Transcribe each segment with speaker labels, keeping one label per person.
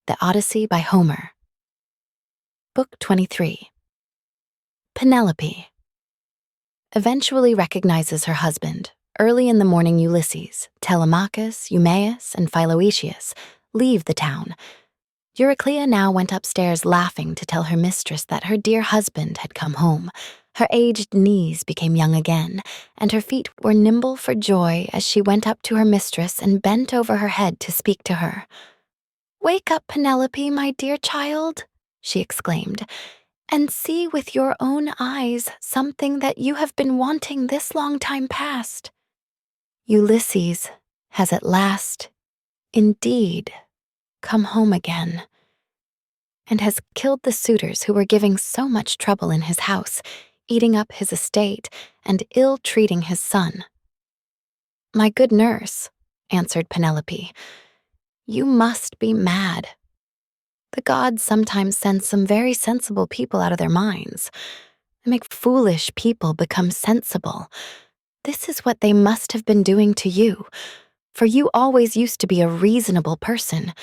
Speaker 1: The Odyssey by Homer. Book 23. Penelope eventually recognizes her husband. Early in the morning, Ulysses, Telemachus, Eumaeus, and Philoetius leave the town. Euryclea now went upstairs laughing to tell her mistress that her dear husband had come home. Her aged knees became young again, and her feet were nimble for joy as she went up to her mistress and bent over her head to speak to her. "Wake up, Penelope, my dear child," she exclaimed, "and see with your own eyes something that you have been wanting this long time past. Ulysses has at last, indeed, come home again, and has killed the suitors who were giving so much trouble in his house, eating up his estate and ill-treating his son." "My good nurse," answered Penelope, "you must be mad. The gods sometimes send some very sensible people out of their minds and make foolish people become sensible. This is what they must have been doing to you, for you always used to be a reasonable person.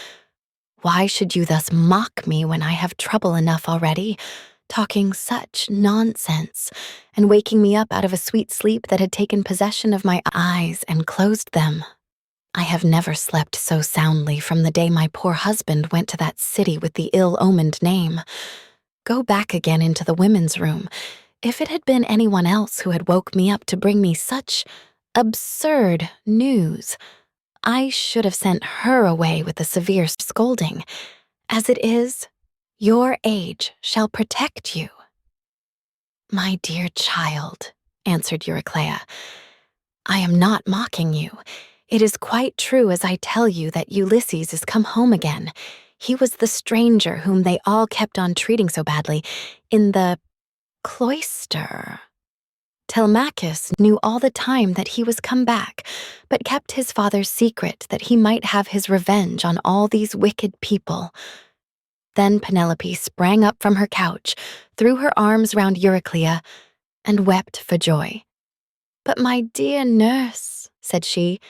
Speaker 1: Why should you thus mock me when I have trouble enough already, talking such nonsense and waking me up out of a sweet sleep that had taken possession of my eyes and closed them? I have never slept so soundly from the day my poor husband went to that city with the ill-omened name. Go back again into the women's room. If it had been anyone else who had woke me up to bring me such absurd news, I should have sent her away with a severe scolding. As it is, your age shall protect you." "My dear child," answered Euryclea, "I am not mocking you. It is quite true as I tell you that Ulysses is come home again. He was the stranger whom they all kept on treating so badly in the cloister. Telemachus knew all the time that he was come back, but kept his father's secret that he might have his revenge on all these wicked people." Then Penelope sprang up from her couch, threw her arms round Euryclea, and wept for joy. "But my dear nurse," said she,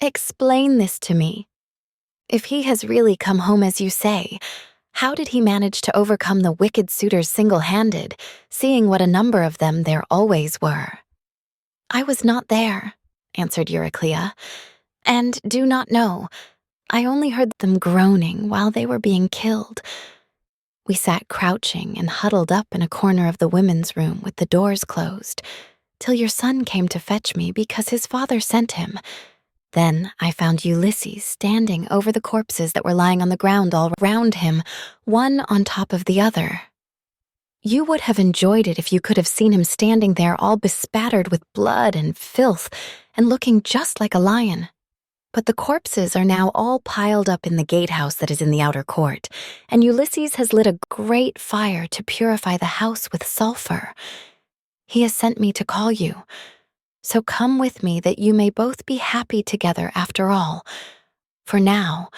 Speaker 1: "explain this to me. If he has really come home as you say, how did he manage to overcome the wicked suitors single-handed, seeing what a number of them there always were?" "I was not there," answered Euryclea, "and do not know. I only heard them groaning while they were being killed. We sat crouching and huddled up in a corner of the women's room with the doors closed, till your son came to fetch me because his father sent him. Then I found Ulysses standing over the corpses that were lying on the ground all round him, one on top of the other. You would have enjoyed it if you could have seen him standing there all bespattered with blood and filth and looking just like a lion. But the corpses are now all piled up in the gatehouse that is in the outer court, and Ulysses has lit a great fire to purify the house with sulfur. He has sent me to call you. So come with me that you may both be happy together after all. For now,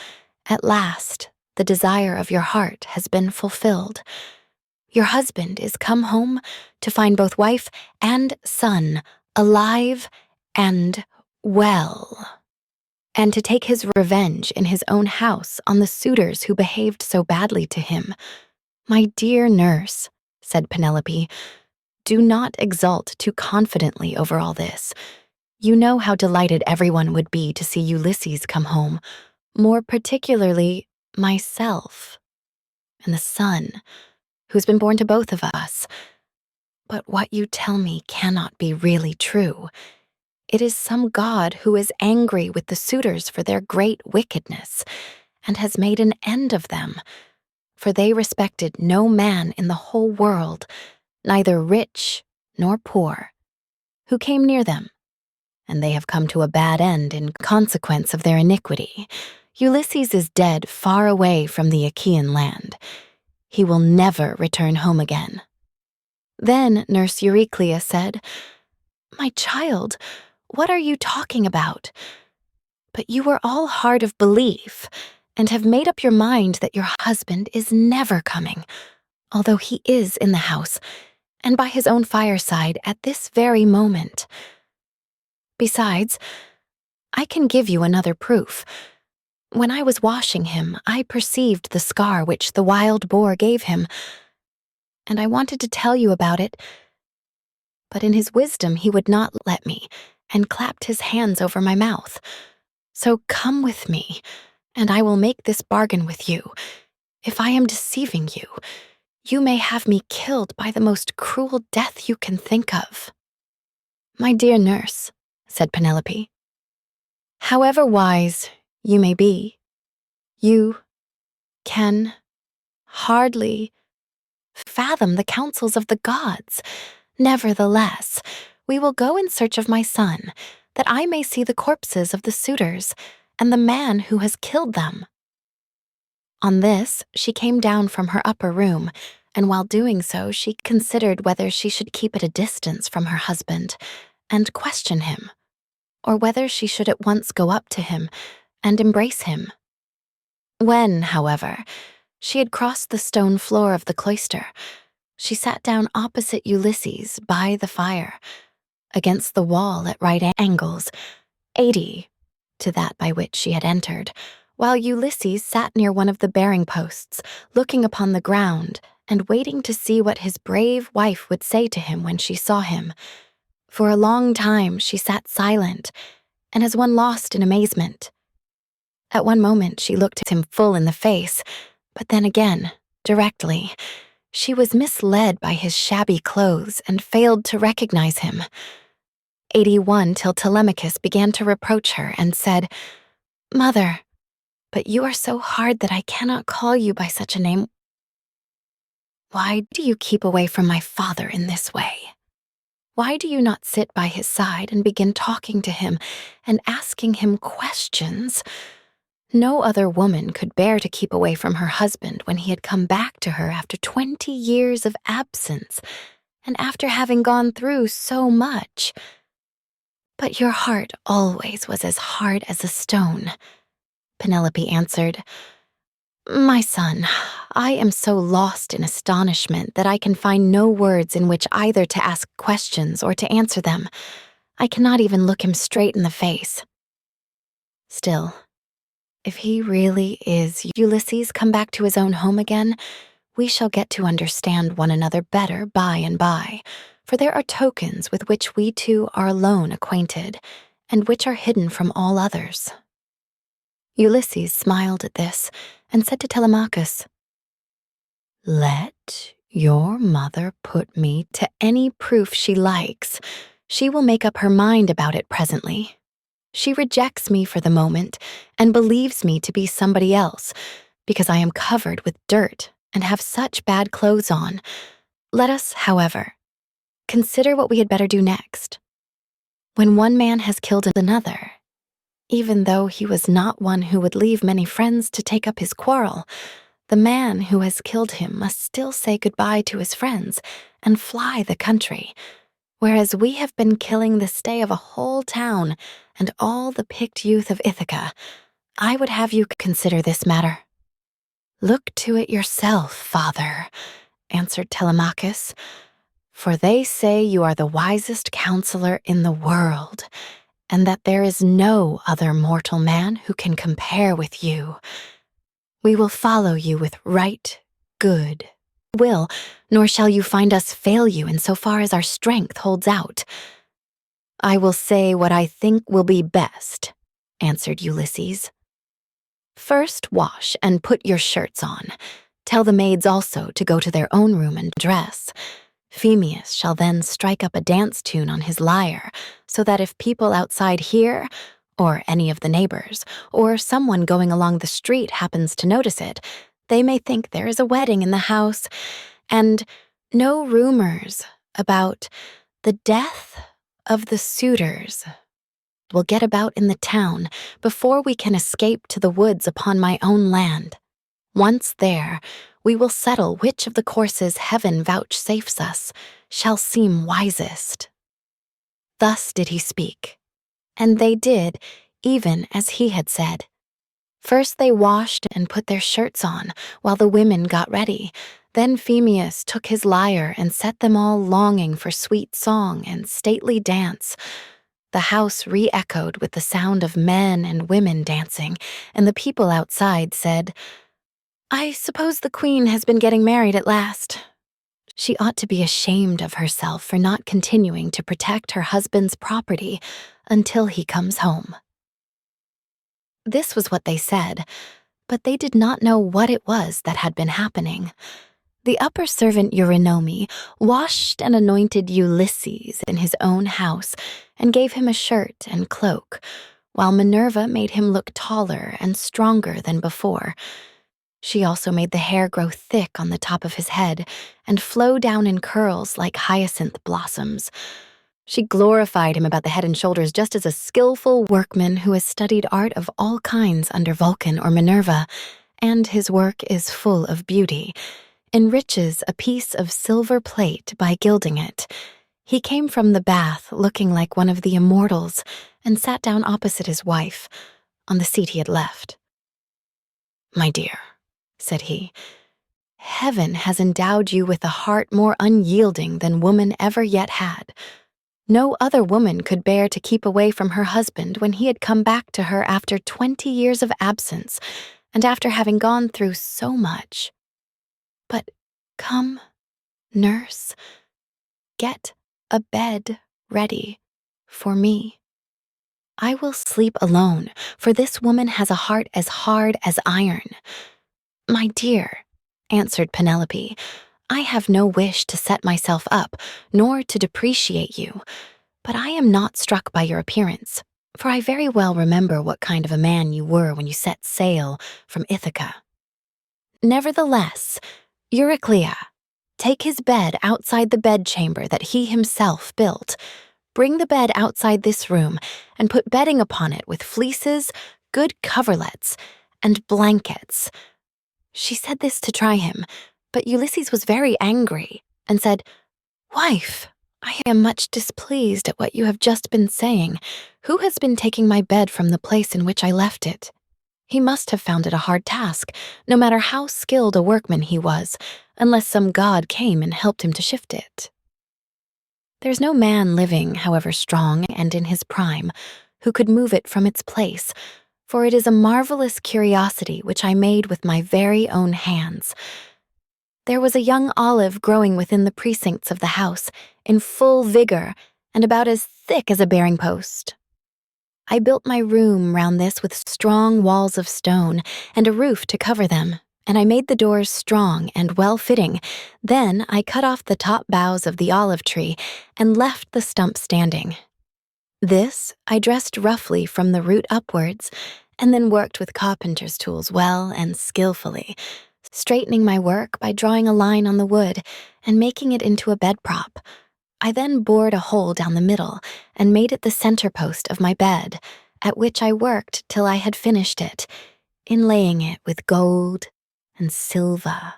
Speaker 1: at last, the desire of your heart has been fulfilled. Your husband is come home to find both wife and son alive and well, and to take his revenge in his own house on the suitors who behaved so badly to him. My dear nurse," said Penelope, "do not exult too confidently over all this. You know how delighted everyone would be to see Ulysses come home, more particularly myself, and the son who's been born to both of us. But what you tell me cannot be really true. It is some god who is angry with the suitors for their great wickedness, and has made an end of them, for they respected no man in the whole world, neither rich nor poor, who came near them, and they have come to a bad end in consequence of their iniquity. Ulysses is dead far away from the Achaean land. He will never return home again." Then Nurse Euryclea said, "My child, what are you talking about? But you are all hard of belief, and have made up your mind that your husband is never coming, although he is in the house, and by his own fireside at this very moment. Besides, I can give you another proof. When I was washing him, I perceived the scar which the wild boar gave him, and I wanted to tell you about it, but in his wisdom he would not let me, and clapped his hands over my mouth. So come with me, and I will make this bargain with you. If I am deceiving you, you may have me killed by the most cruel death you can think of." "My dear nurse," said Penelope, "however wise you may be, you can hardly fathom the counsels of the gods. Nevertheless, we will go in search of my son, that I may see the corpses of the suitors and the man who has killed them." On this, she came down from her upper room, and while doing so, she considered whether she should keep at a distance from her husband and question him, or whether she should at once go up to him and embrace him. When, however, she had crossed the stone floor of the cloister, she sat down opposite Ulysses by the fire, against the wall at right angles, 80 to that by which she had entered, while Ulysses sat near one of the bearing posts, looking upon the ground and waiting to see what his brave wife would say to him when she saw him. For a long time she sat silent, and as one lost in amazement. At one moment she looked him full in the face, but then again, directly, she was misled by his shabby clothes and failed to recognize him. 81 till Telemachus began to reproach her and said, "Mother, but you are so hard that I cannot call you by such a name. Why do you keep away from my father in this way? Why do you not sit by his side and begin talking to him and asking him questions?" No other woman could bear to keep away from her husband when he had come back to her after 20 years of absence, and after having gone through so much. "But your heart always was as hard as a stone," Penelope answered. "My son, I am so lost in astonishment that I can find no words in which either to ask questions or to answer them. I cannot even look him straight in the face. Still, if he really is Ulysses come back to his own home again, we shall get to understand one another better by and by, for there are tokens with which we two are alone acquainted, and which are hidden from all others." Ulysses smiled at this, and said to Telemachus, "Let your mother put me to any proof she likes. She will make up her mind about it presently. She rejects me for the moment, and believes me to be somebody else, because I am covered with dirt and have such bad clothes on. Let us, however, consider what we had better do next. When one man has killed another, even though he was not one who would leave many friends to take up his quarrel, the man who has killed him must still say goodbye to his friends and fly the country, whereas we have been killing the stay of a whole town and all the picked youth of Ithaca. I would have you consider this matter." "Look to it yourself, father," answered Telemachus, "for they say you are the wisest counselor in the world, and that there is no other mortal man who can compare with you. We will follow you with right good will, nor shall you find us fail you in so far as our strength holds out." "I will say what I think will be best," answered Ulysses. "First wash and put your shirts on. Tell the maids also to go to their own room and dress. Phemius shall then strike up a dance tune on his lyre, so that if people outside hear, or any of the neighbors, or someone going along the street happens to notice it, they may think there is a wedding in the house, and no rumors about the death of the suitors will get about in the town before we can escape to the woods upon my own land. Once there, we will settle which of the courses heaven vouchsafes us shall seem wisest." Thus did he speak, and they did even as he had said. First they washed and put their shirts on, while the women got ready. Then Phemius took his lyre and set them all longing for sweet song and stately dance. The house re-echoed with the sound of men and women dancing, and the people outside said, "I suppose the queen has been getting married at last." She ought to be ashamed of herself for not continuing to protect her husband's property until he comes home. This was what they said, but they did not know what it was that had been happening. The upper servant Eurynome washed and anointed Ulysses in his own house and gave him a shirt and cloak, while Minerva made him look taller and stronger than before. She also made the hair grow thick on the top of his head and flow down in curls like hyacinth blossoms. She glorified him about the head and shoulders just as a skillful workman who has studied art of all kinds under Vulcan or Minerva, and his work is full of beauty, enriches a piece of silver plate by gilding it. He came from the bath looking like one of the immortals and sat down opposite his wife, on the seat he had left. "My dear," said he, "heaven has endowed you with a heart more unyielding than woman ever yet had. No other woman could bear to keep away from her husband when he had come back to her after 20 years of absence and after having gone through so much. But come, nurse, get a bed ready for me. I will sleep alone, for this woman has a heart as hard as iron." "My dear," answered Penelope, "I have no wish to set myself up, nor to depreciate you, but I am not struck by your appearance, for I very well remember what kind of a man you were when you set sail from Ithaca. Nevertheless, Euryclea, take his bed outside the bedchamber that he himself built. Bring the bed outside this room and put bedding upon it with fleeces, good coverlets, and blankets." She said this to try him, but Ulysses was very angry and said, "Wife, I am much displeased at what you have just been saying. Who has been taking my bed from the place in which I left it? He must have found it a hard task, no matter how skilled a workman he was, unless some god came and helped him to shift it. There's no man living, however strong and in his prime, who could move it from its place, for it is a marvelous curiosity which I made with my very own hands. There was a young olive growing within the precincts of the house, in full vigor and about as thick as a bearing post. I built my room round this with strong walls of stone and a roof to cover them, and I made the doors strong and well-fitting. Then I cut off the top boughs of the olive tree and left the stump standing. This I dressed roughly from the root upwards, and then worked with carpenter's tools well and skillfully, straightening my work by drawing a line on the wood and making it into a bed prop. I then bored a hole down the middle and made it the center post of my bed, at which I worked till I had finished it, inlaying it with gold and silver.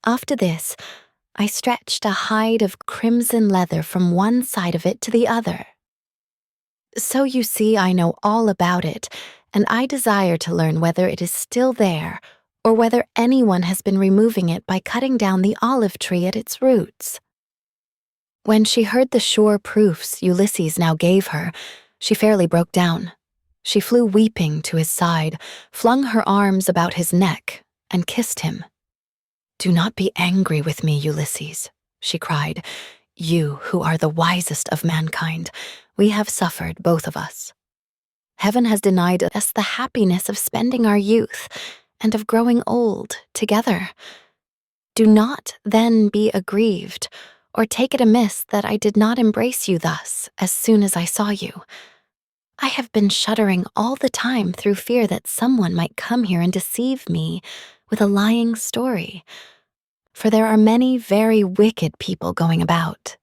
Speaker 1: After this, I stretched a hide of crimson leather from one side of it to the other. So you see, I know all about it, and I desire to learn whether it is still there, or whether anyone has been removing it by cutting down the olive tree at its roots." When she heard the sure proofs Ulysses now gave her, she fairly broke down. She flew weeping to his side, flung her arms about his neck, and kissed him. "Do not be angry with me, Ulysses," she cried. "You, who are the wisest of mankind, we have suffered, both of us. Heaven has denied us the happiness of spending our youth and of growing old together. Do not then be aggrieved, or take it amiss that I did not embrace you thus as soon as I saw you. I have been shuddering all the time through fear that someone might come here and deceive me with a lying story. For there are many very wicked people going about.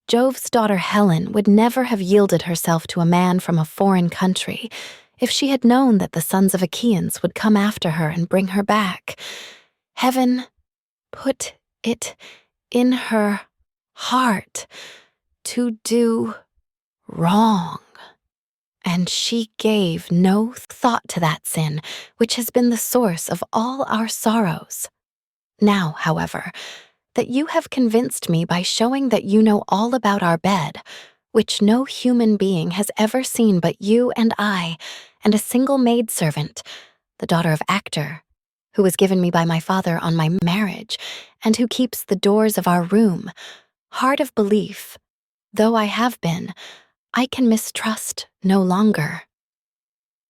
Speaker 1: Jove's daughter Helen would never have yielded herself to a man from a foreign country if she had known that the sons of Achaeans would come after her and bring her back. Heaven put it in her heart to do wrong, and she gave no thought to that sin, which has been the source of all our sorrows. Now, however, that you have convinced me by showing that you know all about our bed, which no human being has ever seen but you and I, and a single maidservant, the daughter of Actor, who was given me by my father on my marriage, and who keeps the doors of our room. Hard of belief, though I have been, I can mistrust no longer."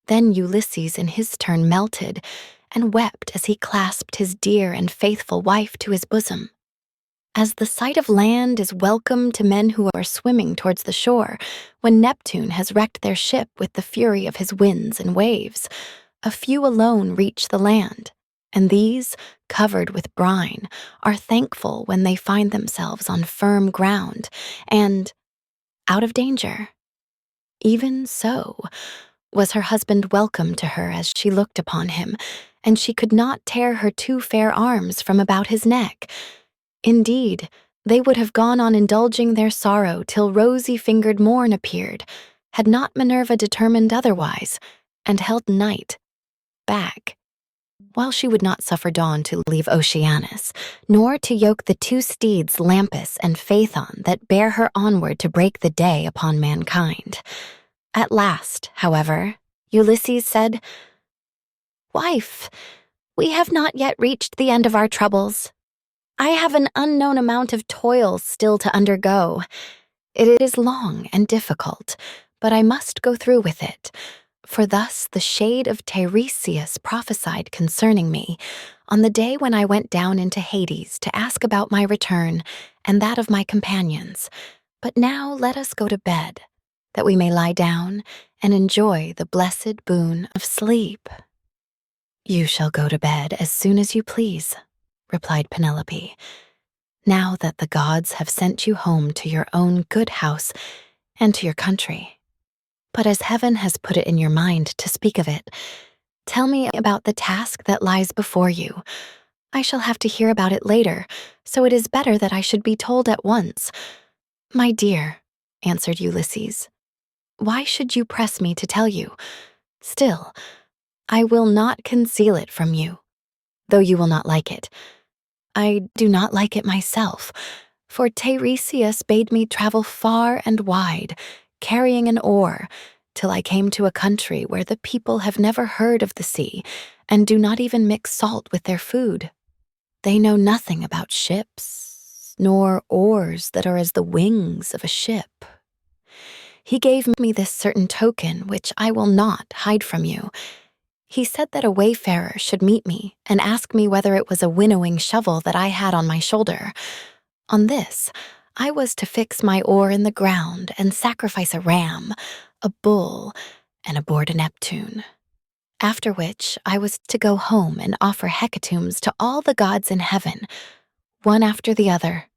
Speaker 1: Then Ulysses in his turn melted and wept as he clasped his dear and faithful wife to his bosom. As the sight of land is welcome to men who are swimming towards the shore, when Neptune has wrecked their ship with the fury of his winds and waves, a few alone reach the land, and these, covered with brine, are thankful when they find themselves on firm ground and out of danger. Even so, was her husband welcome to her as she looked upon him, and she could not tear her two fair arms from about his neck. Indeed, they would have gone on indulging their sorrow till rosy-fingered morn appeared, had not Minerva determined otherwise, and held night back, while she would not suffer dawn to leave Oceanus, nor to yoke the two steeds Lampus and Phaethon that bear her onward to break the day upon mankind. At last, however, Ulysses said, "Wife, we have not yet reached the end of our troubles. I have an unknown amount of toil still to undergo. It is long and difficult, but I must go through with it. For thus the shade of Tiresias prophesied concerning me on the day when I went down into Hades to ask about my return and that of my companions. But now let us go to bed, that we may lie down and enjoy the blessed boon of sleep." "You shall go to bed as soon as you please," replied Penelope, "now that the gods have sent you home to your own good house and to your country. But as heaven has put it in your mind to speak of it, tell me about the task that lies before you. I shall have to hear about it later, so it is better that I should be told at once." "My dear," answered Ulysses, "why should you press me to tell you? Still, I will not conceal it from you, though you will not like it. I do not like it myself, for Tiresias bade me travel far and wide, carrying an oar, till I came to a country where the people have never heard of the sea and do not even mix salt with their food. They know nothing about ships, nor oars that are as the wings of a ship. He gave me this certain token, which I will not hide from you. He said that a wayfarer should meet me and ask me whether it was a winnowing shovel that I had on my shoulder. On this, I was to fix my oar in the ground and sacrifice a ram, a bull, and aboard a Neptune. After which, I was to go home and offer hecatombs to all the gods in heaven, one after the other.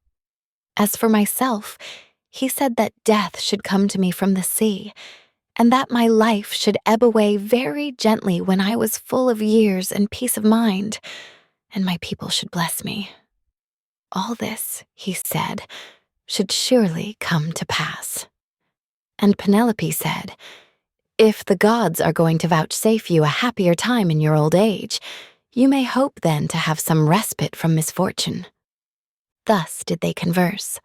Speaker 1: As for myself, he said that death should come to me from the sea, and that my life should ebb away very gently when I was full of years and peace of mind, and my people should bless me. All this, he said, should surely come to pass." And Penelope said, "If the gods are going to vouchsafe you a happier time in your old age, you may hope then to have some respite from misfortune." Thus did they converse.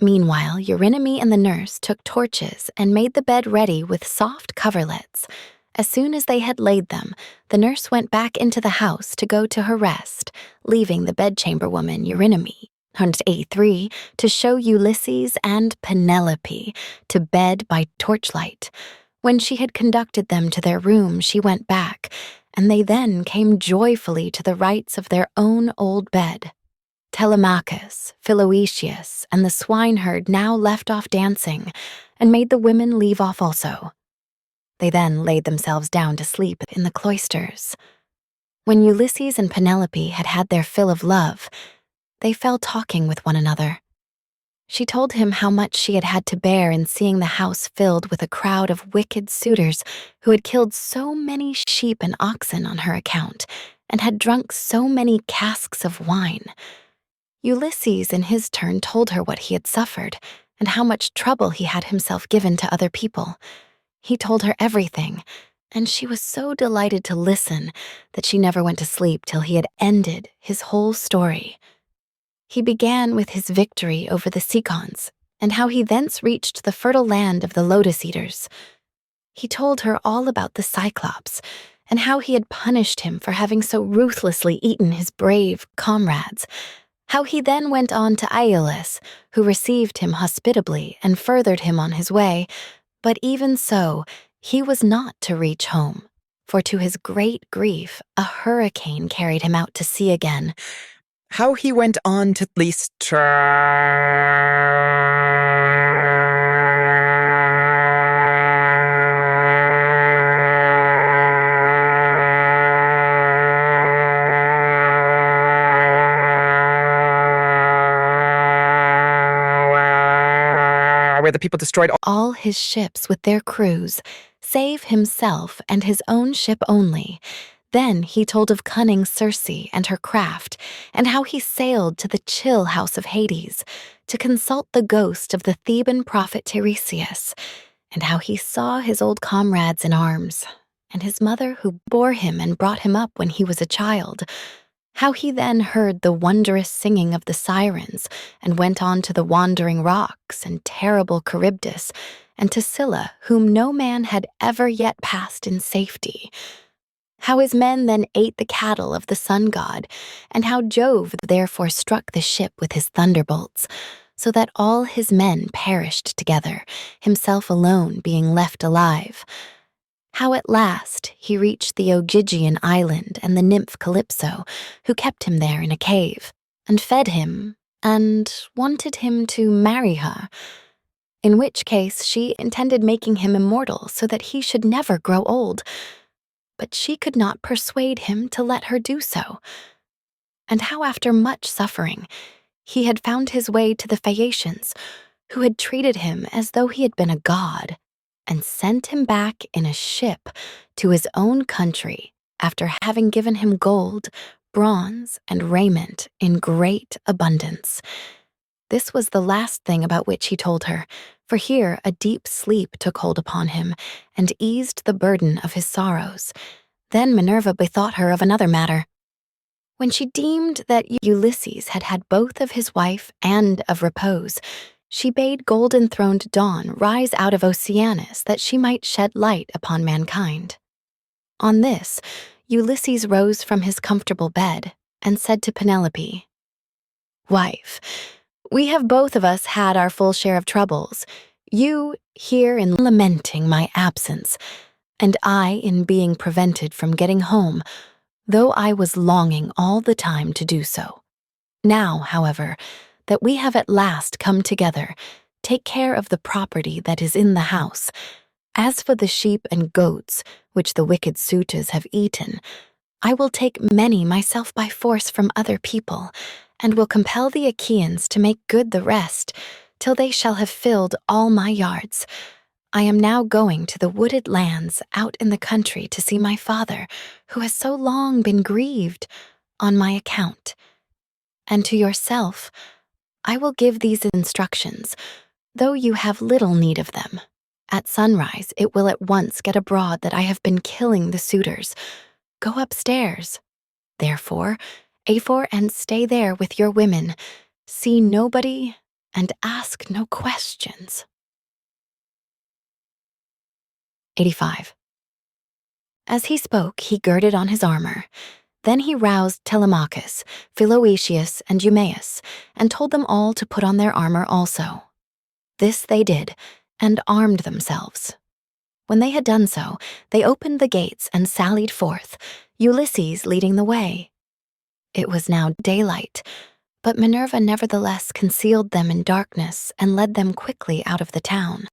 Speaker 1: Meanwhile, Eurynome and the nurse took torches and made the bed ready with soft coverlets. As soon as they had laid them, the nurse went back into the house to go to her rest, leaving the bedchamber woman Eurynome, 183, to show Ulysses and Penelope to bed by torchlight. When she had conducted them to their room, she went back, and they then came joyfully to the rights of their own old bed. Telemachus, Philoetius, and the swineherd now left off dancing, and made the women leave off also. They then laid themselves down to sleep in the cloisters. When Ulysses and Penelope had had their fill of love, they fell talking with one another. She told him how much she had had to bear in seeing the house filled with a crowd of wicked suitors who had killed so many sheep and oxen on her account, and had drunk so many casks of wine. Ulysses in his turn told her what he had suffered, and how much trouble he had himself given to other people. He told her everything, and she was so delighted to listen that she never went to sleep till he had ended his whole story. He began with his victory over the Cicons, and how he thence reached the fertile land of the Lotus Eaters. He told her all about the Cyclops, and how he had punished him for having so ruthlessly eaten his brave comrades, how he then went on to Aeolus, who received him hospitably and furthered him on his way, but even so, he was not to reach home, for to his great grief, a hurricane carried him out to sea again.
Speaker 2: How he went on to Lystra, where the people destroyed
Speaker 1: all his ships with their crews, save himself and his own ship only. Then he told of cunning Circe and her craft, and how he sailed to the chill house of Hades to consult the ghost of the Theban prophet Tiresias, and how he saw his old comrades in arms, and his mother who bore him and brought him up when he was a child. How he then heard the wondrous singing of the sirens and went on to the wandering rocks and terrible Charybdis, and to Scylla, whom no man had ever yet passed in safety. How his men then ate the cattle of the sun god, and how Jove therefore struck the ship with his thunderbolts, so that all his men perished together, himself alone being left alive. How at last he reached the Ogygian island and the nymph Calypso, who kept him there in a cave, and fed him, and wanted him to marry her, in which case she intended making him immortal so that he should never grow old. But she could not persuade him to let her do so. And how after much suffering, he had found his way to the Phaeacians, who had treated him as though he had been a god, and sent him back in a ship to his own country after having given him gold, bronze, and raiment in great abundance. This was the last thing about which he told her, for here a deep sleep took hold upon him and eased the burden of his sorrows. Then Minerva bethought her of another matter. When she deemed that Ulysses had had both of his wife and of repose, she bade golden-throned Dawn rise out of Oceanus that she might shed light upon mankind. On this, Ulysses rose from his comfortable bed and said to Penelope, "Wife, we have both of us had our full share of troubles, you here in lamenting my absence, and I in being prevented from getting home, though I was longing all the time to do so. Now, however, that we have at last come together, take care of the property that is in the house. As for the sheep and goats, which the wicked suitors have eaten, I will take many myself by force from other people, and will compel the Achaeans to make good the rest, till they shall have filled all my yards. I am now going to the wooded lands out in the country to see my father, who has so long been grieved on my account. And to yourself, I will give these instructions, though you have little need of them. At sunrise, it will at once get abroad that I have been killing the suitors. Go upstairs, therefore, and stay there with your women. See nobody and ask no questions." 85. As he spoke, he girded on his armor. Then he roused Telemachus, Philoetius, and Eumaeus, and told them all to put on their armor also. This they did, and armed themselves. When they had done so, they opened the gates and sallied forth, Ulysses leading the way. It was now daylight, but Minerva nevertheless concealed them in darkness and led them quickly out of the town.